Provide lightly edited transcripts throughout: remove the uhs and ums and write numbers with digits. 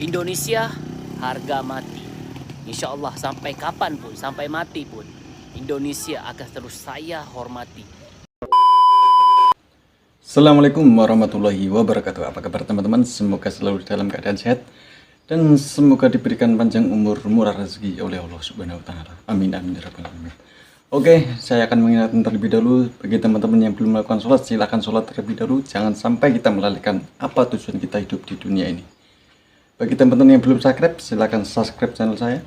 Indonesia harga mati. Insya Allah sampai kapanpun, sampai mati pun, Indonesia akan terus saya hormati. Assalamualaikum warahmatullahi wabarakatuh. Apa kabar teman-teman? Semoga selalu dalam keadaan sehat dan semoga diberikan panjang umur, murah rezeki oleh Allah Subhanahu wa taala. Amin amin ya rabbal alamin. Oke, saya akan mengingatkan terlebih dahulu bagi teman-teman yang belum melakukan sholat, silakan sholat terlebih dahulu. Jangan sampai kita melalaikan apa tujuan kita hidup di dunia ini. Bagi teman-teman yang belum subscribe, silakan subscribe channel saya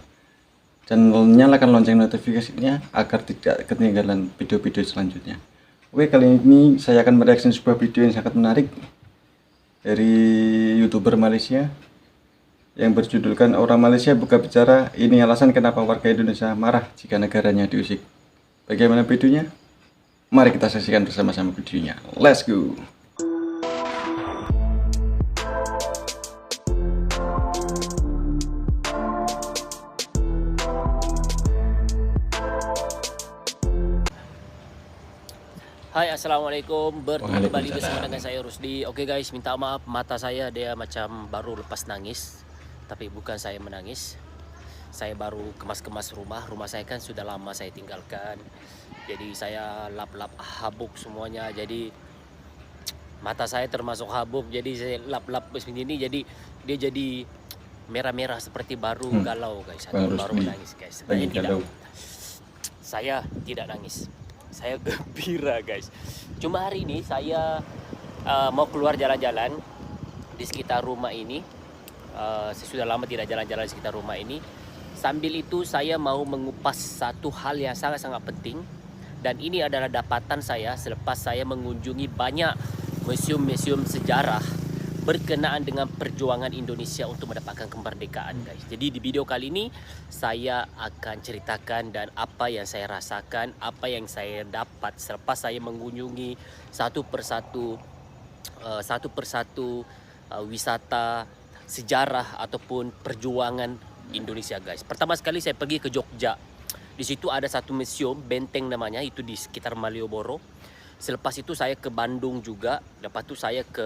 dan nyalakan lonceng notifikasinya agar tidak ketinggalan video-video selanjutnya. Oke, kali ini saya akan mereaksi sebuah video yang sangat menarik dari YouTuber Malaysia yang berjudulkan "Orang Malaysia Buka Bicara, Ini Alasan Kenapa Warga Indonesia Marah Jika Negaranya Diusik". Bagaimana videonya? Mari kita saksikan bersama-sama videonya. Let's go! Hai, assalamualaikum. Bertemu kembali Waalaikumsalam. bersama dengan saya Rusdi. Oke guys, minta maaf mata saya dia macam baru lepas nangis. Tapi bukan saya menangis. Saya baru kemas-kemas rumah. Rumah saya kan sudah lama saya tinggalkan. Jadi saya lap-lap habuk semuanya. Jadi mata saya termasuk habuk. Jadi saya lap-lap seperti ini. Jadi dia jadi merah-merah seperti baru galau guys. Atau baru menangis guys. Sebenarnya tidak. Saya tidak nangis. Saya gembira guys. Cuma hari ini saya mau keluar jalan-jalan di sekitar rumah ini. Saya sudah lama tidak jalan-jalan di sekitar rumah ini. Sambil itu saya mau mengupas satu hal yang sangat-sangat penting. Dan ini adalah dapatan saya selepas saya mengunjungi banyak museum-museum sejarah berkenaan dengan perjuangan Indonesia untuk mendapatkan kemerdekaan guys. Jadi di video kali ini saya akan ceritakan dan apa yang saya rasakan, apa yang saya dapat selepas saya mengunjungi satu persatu wisata sejarah ataupun perjuangan Indonesia guys. Pertama sekali saya pergi ke Jogja. Di situ ada satu museum benteng namanya, itu di sekitar Malioboro. Selepas itu saya ke Bandung juga, lepas itu saya ke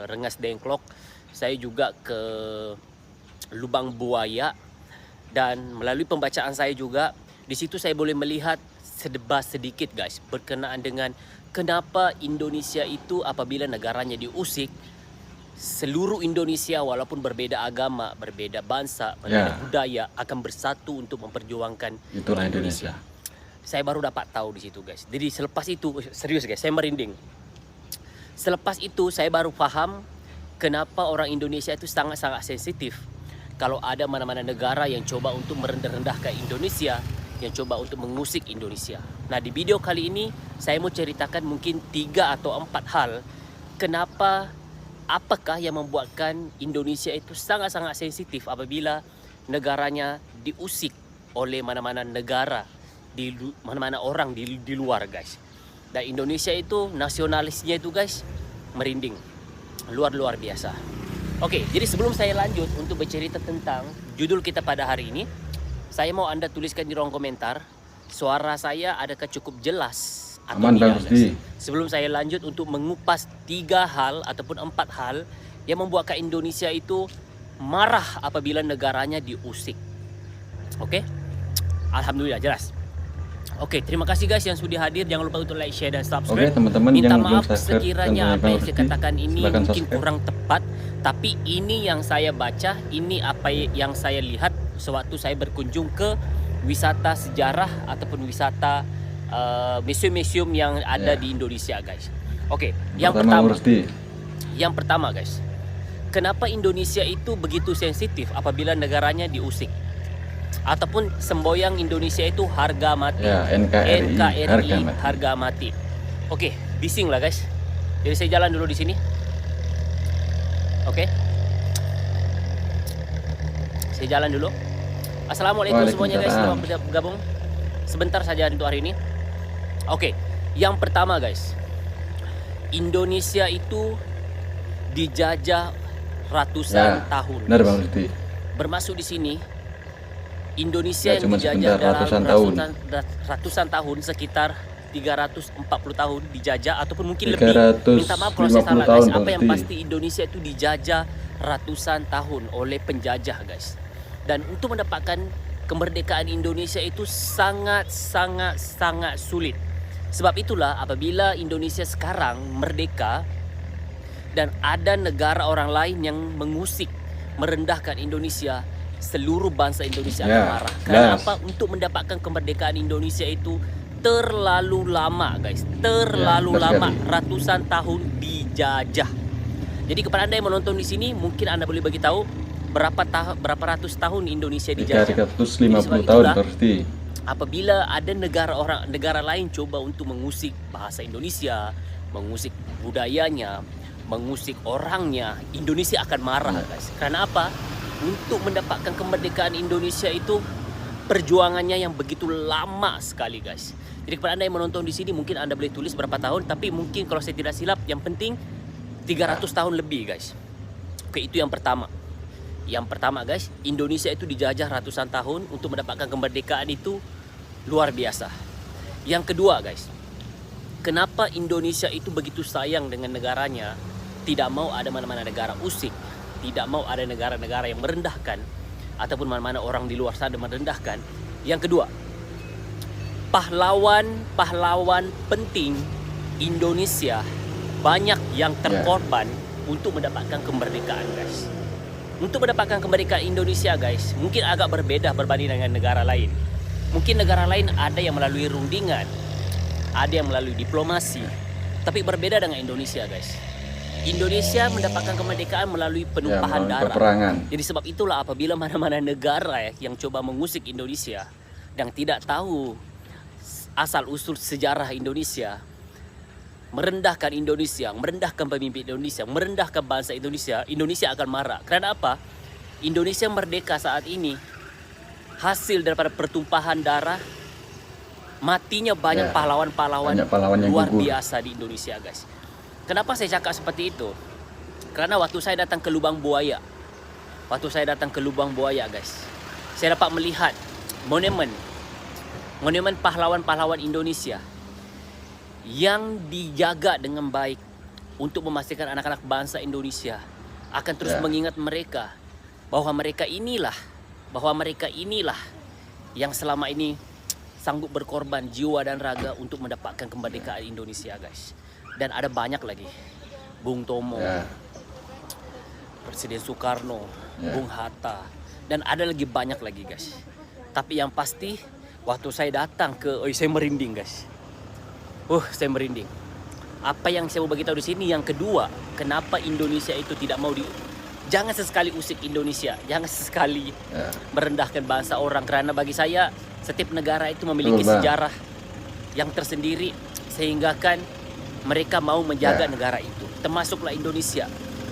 Rengas Dengklok, saya juga ke Lubang Buaya, dan melalui pembacaan saya juga di situ saya boleh melihat sedikit guys berkenaan dengan kenapa Indonesia itu apabila negaranya diusik, seluruh Indonesia walaupun berbeda agama, berbeda bangsa, berbeda budaya akan bersatu untuk memperjuangkan Itulah Indonesia. Saya baru dapat tahu di situ guys. Jadi selepas itu, serius guys, saya merinding. Selepas itu saya baru paham kenapa orang Indonesia itu sangat-sangat sensitif kalau ada mana-mana negara yang coba untuk merendah-rendahkan Indonesia, yang coba untuk mengusik Indonesia. Nah di video kali ini saya mau ceritakan mungkin 3 atau 4 hal kenapa, apakah yang membuatkan Indonesia itu sangat-sangat sensitif apabila negaranya diusik oleh mana-mana negara, di mana-mana orang di luar guys. Dan Indonesia itu nasionalisnya itu guys merinding luar biasa. Oke, jadi sebelum saya lanjut untuk bercerita tentang judul kita pada hari ini, saya mau Anda tuliskan di ruang komentar suara saya adakah cukup jelas atau Aman tidak guys. Bang. Sebelum saya lanjut untuk mengupas 3 hal ataupun 4 hal yang membuatkan Indonesia itu marah apabila negaranya diusik. Oke, alhamdulillah jelas. Oke, terima kasih guys yang sudah hadir. Jangan lupa untuk like, share, dan subscribe. Oke teman-teman Minta yang maaf belum subscribe sekiranya apa yang saya katakan ini mungkin subscribe. kurang tepat. Tapi ini yang saya baca, ini apa yang saya lihat sewaktu saya berkunjung ke wisata sejarah ataupun wisata museum-museum yang ada di Indonesia guys. Oke, yang pertama guys, kenapa Indonesia itu begitu sensitif apabila negaranya diusik? Ataupun semboyan Indonesia itu harga mati, NKRI harga mati. Oke, bising lah guys. Jadi saya jalan dulu di sini. Oke, saya jalan dulu. Assalamualaikum semuanya guys, selamat bergabung. Sebentar saja untuk hari ini. Oke, yang pertama guys, Indonesia itu dijajah ratusan tahun. Benar Bang Rusdi. Bermaksud di sini Indonesia yang cuma dijajah dalam ratusan tahun sekitar 340 tahun dijajah ataupun mungkin lebih. Minta maaf kalau saya salah guys. Apa yang pasti Indonesia itu dijajah ratusan tahun oleh penjajah guys. Dan untuk mendapatkan kemerdekaan Indonesia itu sangat sulit. Sebab itulah apabila Indonesia sekarang merdeka dan ada negara orang lain yang mengusik, merendahkan Indonesia, seluruh bangsa Indonesia akan marah. Karena apa? Untuk mendapatkan kemerdekaan Indonesia itu terlalu lama guys, terlalu lama, ratusan tahun dijajah. Jadi kepada Anda yang menonton di sini, mungkin Anda boleh bagi tahu berapa ratus tahun Indonesia dijajah. 350 tahun berarti. Apabila ada negara lain coba untuk mengusik bahasa Indonesia, mengusik budayanya, mengusik orangnya, Indonesia akan marah guys. Karena apa? Untuk mendapatkan kemerdekaan Indonesia itu perjuangannya yang begitu lama sekali guys. Jadi kepada Anda yang menonton di sini, mungkin Anda boleh tulis berapa tahun, tapi mungkin kalau saya tidak silap, yang penting 300 tahun lebih guys. Oke, itu yang pertama. Yang pertama guys, Indonesia itu dijajah ratusan tahun. Untuk mendapatkan kemerdekaan itu luar biasa. Yang kedua guys, kenapa Indonesia itu begitu sayang dengan negaranya, tidak mau ada mana-mana negara usik, tidak mau ada negara-negara yang merendahkan, ataupun mana-mana orang di luar sana merendahkan. Yang kedua, pahlawan penting Indonesia banyak yang terkorban untuk mendapatkan kemerdekaan guys. Untuk mendapatkan kemerdekaan Indonesia guys, mungkin agak berbeda berbanding dengan negara lain. Mungkin negara lain ada yang melalui rundingan, ada yang melalui diplomasi, tapi berbeda dengan Indonesia guys. Indonesia mendapatkan kemerdekaan melalui penumpahan darah. Peperangan. Jadi sebab itulah apabila mana-mana negara yang coba mengusik Indonesia dan tidak tahu asal usul sejarah Indonesia, merendahkan Indonesia, merendahkan pemimpin Indonesia, merendahkan bangsa Indonesia, Indonesia akan marah. Karena apa? Indonesia merdeka saat ini hasil daripada pertumpahan darah, matinya banyak pahlawan-pahlawan luar biasa di Indonesia guys. Kenapa saya cakap seperti itu? Karena waktu saya datang ke Lubang Buaya, guys, saya dapat melihat monumen pahlawan-pahlawan Indonesia yang dijaga dengan baik untuk memastikan anak-anak bangsa Indonesia akan terus mengingat mereka bahwa mereka inilah yang selama ini sanggup berkorban jiwa dan raga untuk mendapatkan kemerdekaan Indonesia guys. Dan ada banyak lagi, Bung Tomo, Presiden Soekarno, Bung Hatta, dan ada lagi banyak lagi guys. Tapi yang pasti waktu saya datang ke, saya merinding guys. Saya merinding. Apa yang saya mau bagi tahu di sini yang kedua, kenapa Indonesia itu tidak mau jangan sesekali usik Indonesia, jangan sesekali merendahkan bangsa orang. Karena bagi saya setiap negara itu memiliki sejarah yang tersendiri sehingga kan mereka mau menjaga negara itu. Termasuklah Indonesia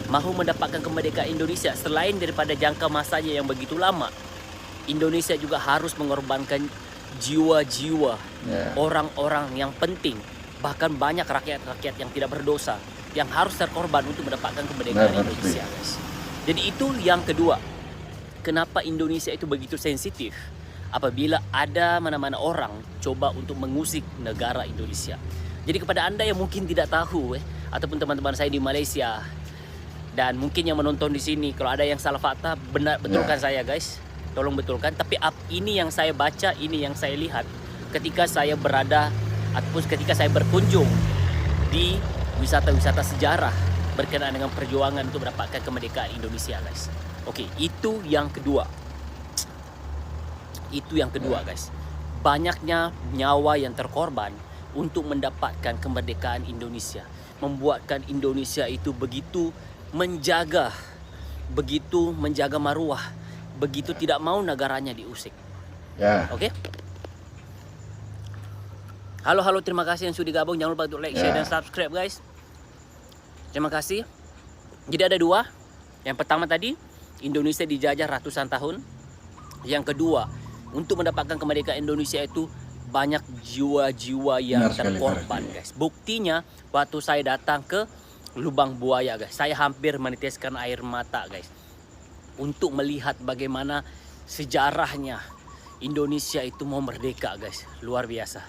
mau mendapatkan kemerdekaan Indonesia. Selain daripada jangka masanya yang begitu lama, Indonesia juga harus mengorbankan jiwa-jiwa orang-orang yang penting, bahkan banyak rakyat-rakyat yang tidak berdosa yang harus terkorban untuk mendapatkan kemerdekaan Indonesia guys. Jadi itu yang kedua, kenapa Indonesia itu begitu sensitif apabila ada mana-mana orang coba untuk mengusik negara Indonesia. Jadi kepada Anda yang mungkin tidak tahu ataupun teman-teman saya di Malaysia dan mungkin yang menonton di sini, kalau ada yang salah fakta, betulkan saya guys. Tolong betulkan. Tapi ini yang saya baca, ini yang saya lihat ketika saya berada ataupun ketika saya berkunjung di wisata-wisata sejarah berkenaan dengan perjuangan untuk mendapatkan kemerdekaan Indonesia guys. Oke, itu yang kedua. Itu yang kedua guys. Banyaknya nyawa yang terkorban untuk mendapatkan kemerdekaan Indonesia, membuatkan Indonesia itu begitu menjaga maruah, begitu tidak mau negaranya diusik. Oke? Halo, terima kasih yang sudah gabung. Jangan lupa untuk like, share, dan subscribe guys. Terima kasih. Jadi ada dua. Yang pertama tadi, Indonesia dijajah ratusan tahun. Yang kedua, untuk mendapatkan kemerdekaan Indonesia itu banyak jiwa-jiwa yang terkorban guys. Buktinya waktu saya datang ke Lubang Buaya guys, saya hampir meneteskan air mata guys untuk melihat bagaimana sejarahnya Indonesia itu mau merdeka guys. Luar biasa.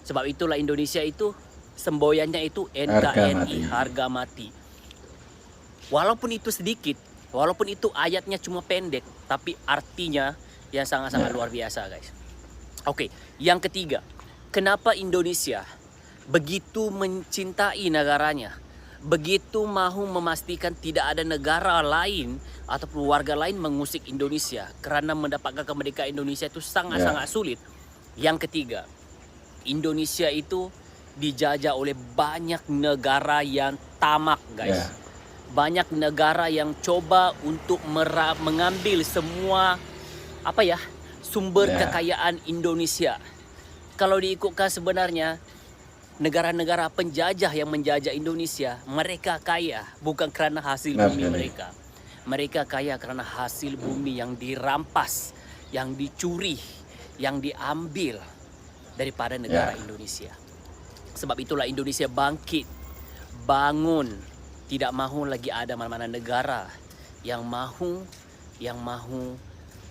Sebab itulah Indonesia itu semboyannya itu NKRI, harga mati. Walaupun itu sedikit, Walaupun itu ayatnya cuma pendek, tapi artinya yang sangat-sangat luar biasa, guys. Oke, yang ketiga, kenapa Indonesia begitu mencintai negaranya, begitu mahu memastikan tidak ada negara lain ataupun warga lain mengusik Indonesia karena mendapatkan kemerdekaan Indonesia itu sangat-sangat sulit. Yang ketiga, Indonesia itu dijajah oleh banyak negara yang tamak, guys. Banyak negara yang coba untuk mengambil semua sumber kekayaan Indonesia. Kalau diikutkan sebenarnya negara-negara penjajah yang menjajah Indonesia, mereka kaya bukan kerana hasil bumi mereka. Mereka kaya kerana hasil bumi yang dirampas, yang dicuri, yang diambil daripada negara Indonesia. Sebab itulah Indonesia bangkit, bangun. Tidak mahu lagi ada mana-mana negara yang mahu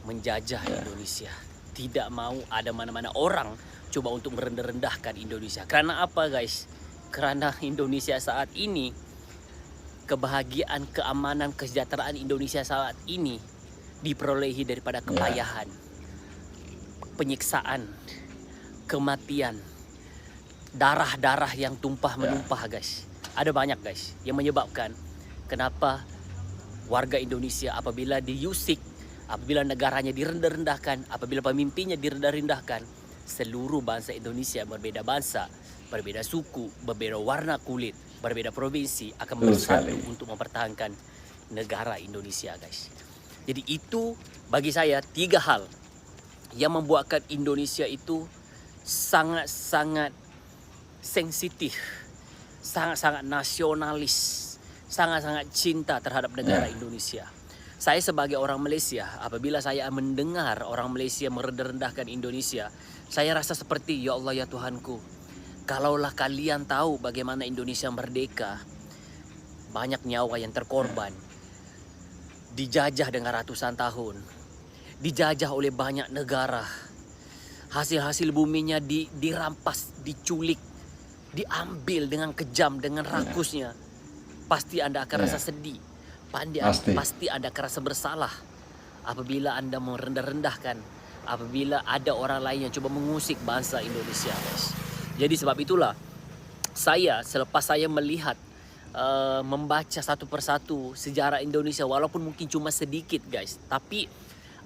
menjajah Indonesia. Tidak mahu ada mana-mana orang coba untuk merendah-rendahkan Indonesia. Karena apa, guys? Karena Indonesia saat ini, kebahagiaan, keamanan, kesejahteraan Indonesia saat ini diperolehi daripada kepayahan, penyiksaan, kematian, darah-darah yang tumpah menumpah, guys. Ada banyak, guys, yang menyebabkan kenapa warga Indonesia apabila diusik, apabila negaranya direndah-rendahkan, apabila pemimpinnya direndah-rendahkan, seluruh bangsa Indonesia berbeda bangsa, berbeda suku, berbeda warna kulit, berbeda provinsi akan bersatu untuk mempertahankan negara Indonesia, guys. Jadi itu bagi saya 3 hal yang membuatkan Indonesia itu sangat-sangat sensitif, sangat-sangat nasionalis, sangat-sangat cinta terhadap negara Indonesia. Saya sebagai orang Malaysia, apabila saya mendengar orang Malaysia merendah-rendahkan Indonesia, saya rasa seperti, ya Allah ya Tuhanku, kalaulah kalian tahu bagaimana Indonesia merdeka, banyak nyawa yang terkorban, dijajah dengan ratusan tahun, dijajah oleh banyak negara, hasil-hasil buminya dirampas, diculik, diambil dengan kejam, dengan rakusnya, pasti Anda akan rasa sedih, pasti Anda akan rasa bersalah apabila Anda merendah-rendahkan, apabila ada orang lain yang coba mengusik bangsa Indonesia, guys. Jadi sebab itulah selepas saya melihat, membaca satu persatu sejarah Indonesia, walaupun mungkin cuma sedikit, guys, tapi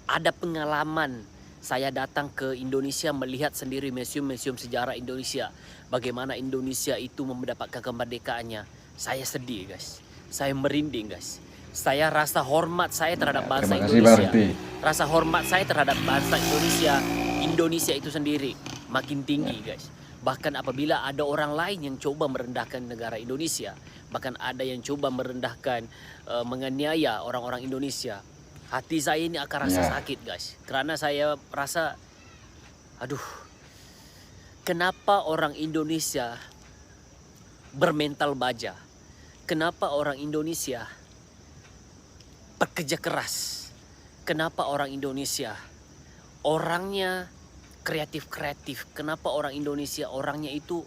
ada pengalaman. Saya datang ke Indonesia melihat sendiri museum-museum sejarah Indonesia. Bagaimana Indonesia itu mendapatkan kemerdekaannya. Saya sedih, guys. Saya merinding, guys. Saya rasa hormat saya terhadap bangsa Indonesia. Rasa hormat saya terhadap bangsa Indonesia itu sendiri makin tinggi, guys. Bahkan apabila ada orang lain yang coba merendahkan negara Indonesia, bahkan ada yang coba merendahkan, menganiaya orang-orang Indonesia, hati saya ini akan rasa sakit, guys. Karena saya rasa, aduh, kenapa orang Indonesia bermental baja? Kenapa orang Indonesia pekerja keras? Kenapa orang Indonesia orangnya kreatif-kreatif? Kenapa orang Indonesia orangnya itu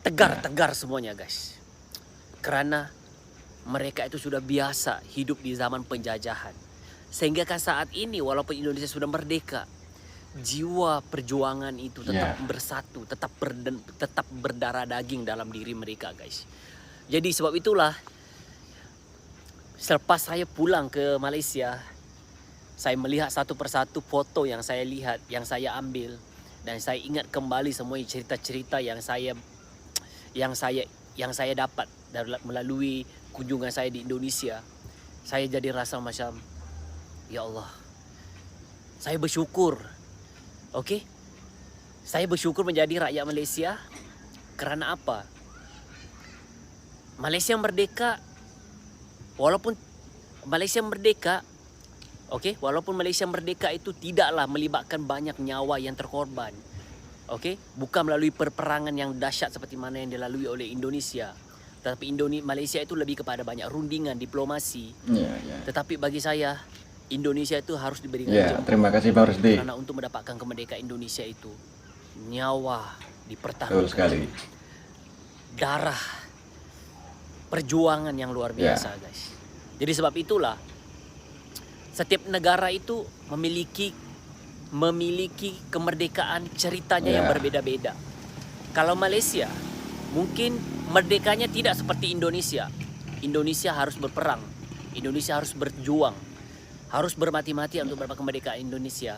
tegar-tegar semuanya, guys? Karena mereka itu sudah biasa hidup di zaman penjajahan. Sehingga kan saat ini walaupun Indonesia sudah merdeka, jiwa perjuangan itu tetap bersatu, tetap berdarah daging dalam diri mereka, guys. Jadi sebab itulah selepas saya pulang ke Malaysia, saya melihat satu persatu foto yang saya lihat, yang saya ambil, dan saya ingat kembali semua cerita-cerita yang saya dapat melalui kunjungan saya di Indonesia. Saya jadi rasa macam, ya Allah, saya bersyukur. Okey, saya bersyukur menjadi rakyat Malaysia. Kerana apa? Malaysia merdeka, walaupun Malaysia merdeka itu tidaklah melibatkan banyak nyawa yang terkorban. Okey, bukan melalui perperangan yang dahsyat seperti mana yang dilalui oleh Indonesia. Tetapi Malaysia itu lebih kepada banyak rundingan diplomasi. Tetapi bagi saya, Indonesia itu harus diberikan jempol. Terima kasih Pak Rusdi. Karena untuk mendapatkan kemerdekaan Indonesia itu, nyawa dipertaruhkan, darah, perjuangan yang luar biasa, guys. Jadi sebab itulah setiap negara itu memiliki kemerdekaan ceritanya yang berbeda-beda. Kalau Malaysia mungkin merdekanya tidak seperti Indonesia. Indonesia harus berperang, Indonesia harus berjuang, harus bermati-mati untuk mendapat kemerdekaan Indonesia.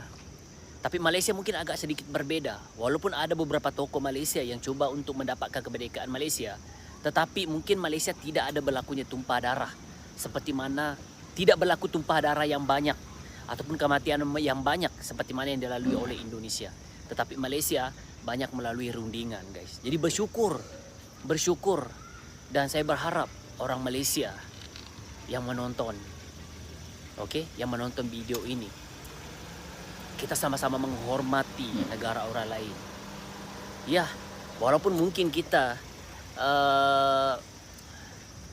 Tapi Malaysia mungkin agak sedikit berbeda. Walaupun ada beberapa tokoh Malaysia yang coba untuk mendapatkan kemerdekaan Malaysia, tetapi mungkin Malaysia tidak ada berlakunya tumpah darah. Seperti mana tidak berlaku tumpah darah yang banyak ataupun kematian yang banyak seperti mana yang dilalui oleh Indonesia. Tetapi Malaysia banyak melalui rundingan, guys. Jadi bersyukur. Dan saya berharap orang Malaysia yang menonton, yang menonton video ini, kita sama-sama menghormati negara orang lain. Ya, walaupun mungkin kita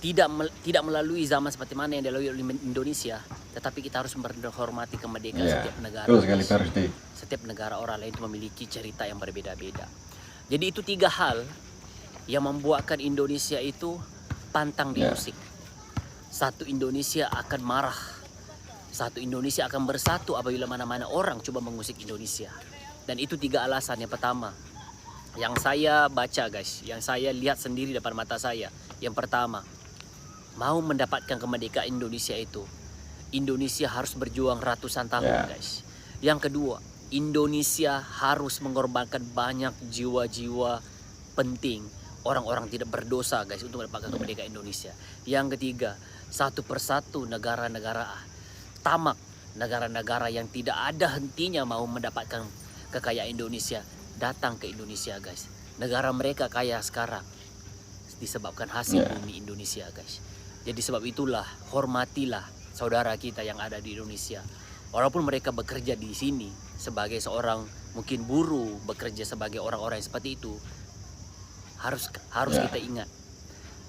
tidak melalui zaman seperti mana yang dilalui oleh Indonesia, tetapi kita harus menghormati kemerdekaan setiap negara. Betul sekali, Pak Rusdi. Setiap negara orang lain itu memiliki cerita yang berbeda-beda. Jadi itu 3 hal yang membuatkan Indonesia itu pantang diusik. Satu, Indonesia akan marah. Satu, Indonesia akan bersatu apabila mana-mana orang coba mengusik Indonesia. Dan itu 3 alasan. Yang pertama, yang saya baca, guys, yang saya lihat sendiri depan mata saya. Yang pertama, mau mendapatkan kemerdekaan Indonesia itu, Indonesia harus berjuang ratusan tahun, guys. Yang kedua, Indonesia harus mengorbankan banyak jiwa-jiwa penting, orang-orang tidak berdosa, guys, untuk mendapatkan kemerdekaan Indonesia. Yang ketiga, satu persatu negara-negara tamak, negara-negara yang tidak ada hentinya mau mendapatkan kekayaan Indonesia, datang ke Indonesia, guys. Negara mereka kaya sekarang disebabkan hasil bumi Indonesia, guys. Jadi sebab itulah, hormatilah saudara kita yang ada di Indonesia. Walaupun mereka bekerja di sini sebagai seorang mungkin buruh, bekerja sebagai orang-orang yang seperti itu, harus kita ingat,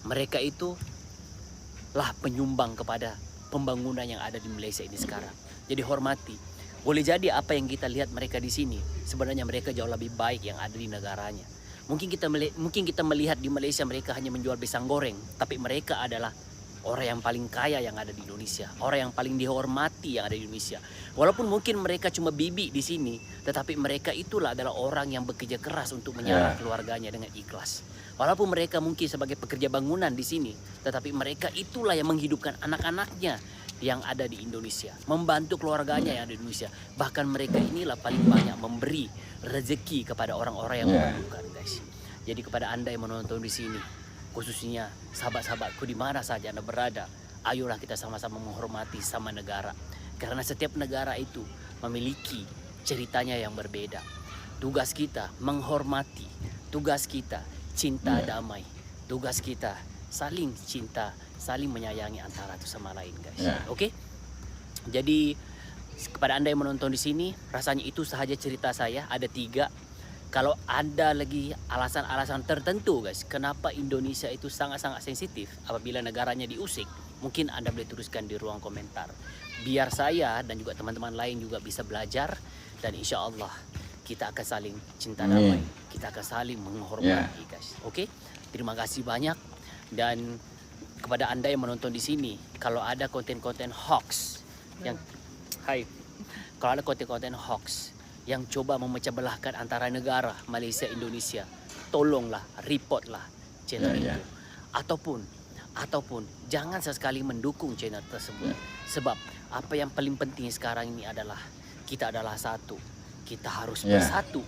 mereka itu lah penyumbang kepada pembangunan yang ada di Malaysia ini sekarang. Jadi hormati. Boleh jadi apa yang kita lihat mereka di sini, sebenarnya mereka jauh lebih baik yang ada di negaranya. Mungkin kita melihat di Malaysia mereka hanya menjual pisang goreng, tapi mereka adalah orang yang paling kaya yang ada di Indonesia, orang yang paling dihormati yang ada di Indonesia. Walaupun mungkin mereka cuma bibi di sini, tetapi mereka itulah adalah orang yang bekerja keras untuk menyalahkan keluarganya dengan ikhlas. Walaupun mereka mungkin sebagai pekerja bangunan di sini, tetapi mereka itulah yang menghidupkan anak-anaknya yang ada di Indonesia, membantu keluarganya yang ada di Indonesia. Bahkan mereka inilah paling banyak memberi rezeki kepada orang-orang yang membutuhkan, guys. Jadi kepada Anda yang menonton di sini, khususnya sahabat-sahabatku di mana saja Anda berada, ayolah kita sama-sama menghormati sama negara. Karena setiap negara itu memiliki ceritanya yang berbeda. Tugas kita menghormati, tugas kita cinta damai, tugas kita saling cinta, saling menyayangi antara satu sama lain, guys. Oke? Jadi kepada Anda yang menonton di sini, rasanya itu sahaja cerita saya. Ada 3. Kalau ada lagi alasan-alasan tertentu, guys, kenapa Indonesia itu sangat-sangat sensitif apabila negaranya diusik, mungkin Anda boleh tuliskan di ruang komentar. Biar saya dan juga teman-teman lain juga bisa belajar, dan insya Allah kita akan saling cinta damai, kita akan saling menghormati, guys. Oke? Terima kasih banyak. Dan kepada Anda yang menonton di sini, kalau ada konten-konten hoax kalau ada konten-konten hoax yang coba memecah belahkan antara negara Malaysia Indonesia, tolonglah reportlah channel itu. Ataupun jangan sesekali mendukung channel tersebut. Sebab apa yang paling penting sekarang ini adalah kita adalah satu. Kita harus bersatu.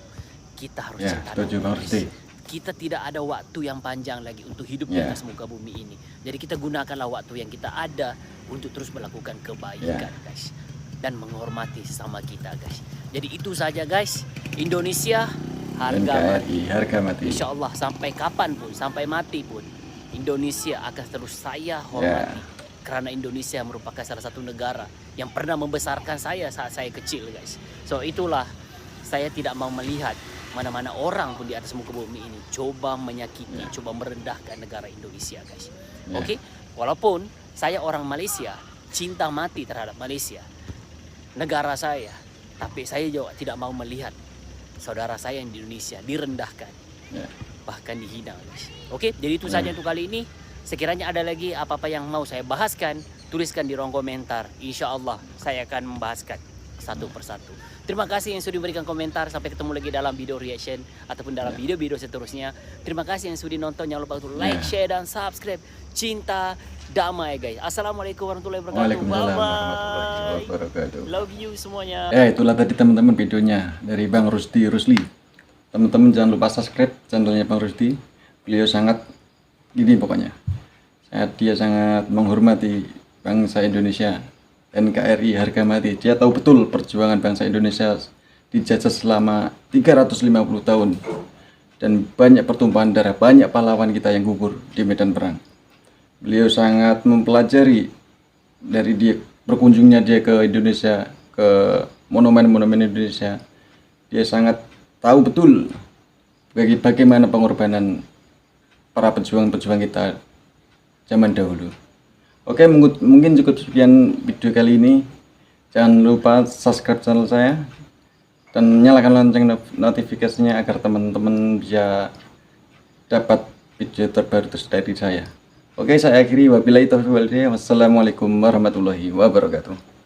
Kita harus cinta damai. Kita tidak ada waktu yang panjang lagi untuk hidup di atas muka bumi ini. Jadi kita gunakanlah waktu yang kita ada untuk terus melakukan kebaikan, guys. Dan menghormati sesama kita, guys. Jadi itu saja, guys. Indonesia harga mati. Insya Allah sampai kapan pun, sampai mati pun, Indonesia akan terus saya hormati. Karena Indonesia merupakan salah satu negara yang pernah membesarkan saya saat saya kecil, guys. So itulah, saya tidak mau melihat mana-mana orang pun di atas muka bumi ini coba menyakiti, coba merendahkan negara Indonesia, guys. Oke? Walaupun saya orang Malaysia, cinta mati terhadap Malaysia, negara saya, tapi saya juga tidak mau melihat saudara saya yang di Indonesia direndahkan, bahkan dihina, guys. Oke? Jadi itu saja untuk kali ini. Sekiranya ada lagi apa-apa yang mau saya bahaskan, tuliskan di ruang komentar. Insya Allah saya akan membahaskan satu persatu. Terima kasih yang sudah memberikan komentar. Sampai ketemu lagi dalam video reaction ataupun dalam video-video seterusnya. Terima kasih yang sudah nonton. Jangan lupa untuk like, share, dan subscribe. Cinta, damai guys. Assalamualaikum warahmatullahi wabarakatuh. Waalaikumsalam Bye-bye. warahmatullahi wabarakatuh. Love you semuanya. Ya, itulah tadi teman-teman videonya dari Bang Rusdi Rusli. Teman-teman jangan lupa subscribe channelnya Bang Rusdi. Beliau sangat gini pokoknya. Dia sangat menghormati bangsa Indonesia, NKRI harga mati. Dia tahu betul perjuangan bangsa Indonesia dijajah selama 350 tahun. Dan banyak pertumpahan darah, banyak pahlawan kita yang gugur di medan perang. Beliau sangat mempelajari dari dia berkunjungnya dia ke Indonesia, ke monumen-monumen Indonesia. Dia sangat tahu betul bagaimana pengorbanan para pejuang-pejuang kita zaman dahulu. Oke, mungkin cukup sekian video kali ini. Jangan lupa subscribe channel saya dan nyalakan lonceng notifikasinya agar teman-teman bisa dapat video terbaru dari saya. Oke, saya akhiri. Wabillahi taufiq wal hidayah. Wassalamualaikum warahmatullahi wabarakatuh.